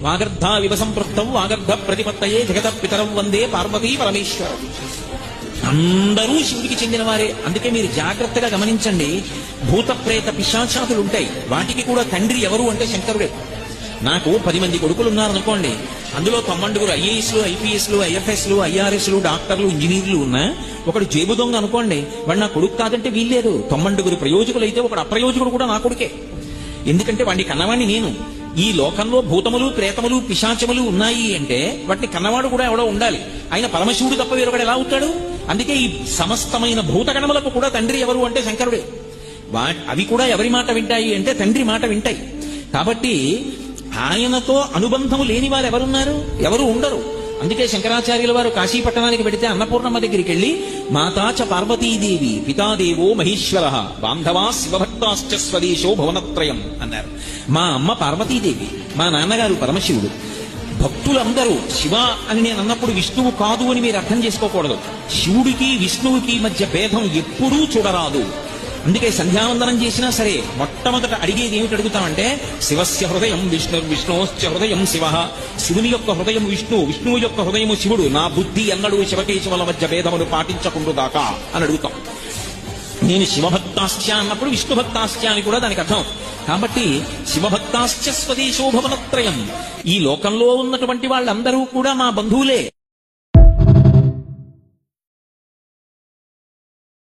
వాగర్ధ వివసంపృక్తం వాగర్ధ ప్రతిపత్తయే జగత పితరం వందే పార్వతీ పరమేశ్వరం. అందరూ శివుడికి చెందిన వారే. అందుకే మీరు జాగ్రత్తగా గమనించండి, భూత ప్రేత పిశాచాతులు ఉంటాయి, వాటికి కూడా తండ్రి ఎవరు అంటే శంకరుడే. నాకు 10 మంది కొడుకులు ఉన్నారనుకోండి, అందులో 9 ఐఏఎస్లు, ఐపీఎస్లు, ఐఎఫ్ఎస్లు, ఐఆర్ఎస్లు, డాక్టర్లు, ఇంజనీర్లు ఉన్నా ఒకడు జేబు దొంగ అనుకోండి, వాడు నా కొడుకు కాదంటే వీల్లేదు. 9 ప్రయోజకులు అయితే ఒకడు అప్రయోజకుడు కూడా నా కొడుకే. ఎందుకంటే వాడిని కన్నవాడిని నేను. ఈ లోకంలో భూతములు, ప్రేతములు, పిశాచములు ఉన్నాయి అంటే వాటిని కన్నవాడు కూడా ఎవడో ఉండాలి. ఆయన పరమశివుడు తప్ప వేరొకడు ఎలా అవుతాడు? అందుకే ఈ సమస్తమైన భూతగణములకు కూడా తండ్రి ఎవరు అంటే శంకరుడే. అవి కూడా ఎవరి మాట వింటాయి అంటే తండ్రి మాట వింటాయి. కాబట్టి ఆయనతో అనుబంధము లేని వారు ఎవరున్నారు? ఎవరు ఉండరు. అందుకే శంకరాచార్యుల వారు కాశీపట్టణానికి వెడితే అన్నపూర్ణమ్మ దగ్గరికి వెళ్లి మాతాచ పార్వతీదేవి పితాదేవో మహేశ్వర బాంధవా శివభక్తాశ్చ స్వదేశో భువనత్రయం అన్నారు. మా అమ్మ పార్వతీదేవి, మా నాన్నగారు పరమశివుడు. భక్తులందరూ శివ అని నేను అన్నప్పుడు విష్ణువు కాదు అని మీరు అర్థం చేసుకోకూడదు. శివుడికి విష్ణువుకి మధ్య భేదం ఎప్పుడూ చూడరాదు. అందుకే సంధ్యావందనం చేసినా సరే మొట్టమొదట అడిగేది ఏమిటి అడుగుతామంటే శివస్య హృదయం విష్ణు విష్ణోశ్చ హృదయం శివ. శివుని యొక్క హృదయం విష్ణువు, విష్ణువు యొక్క హృదయము శివుడు. నా బుద్ధి ఎన్నడూ శివకేశవుల మధ్య భేదమును పాటించకుండుదాకా అని అడుగుతాం. నేను శివభక్తాశ్చ అన్నప్పుడు విష్ణుభక్తాశ్చ అని కూడా దానికి అర్థం. కాబట్టి శివభక్తాశ్చ స్వదేశో భువనత్రయం, ఈ లోకంలో ఉన్నటువంటి వాళ్ళందరూ కూడా మా బంధువులే.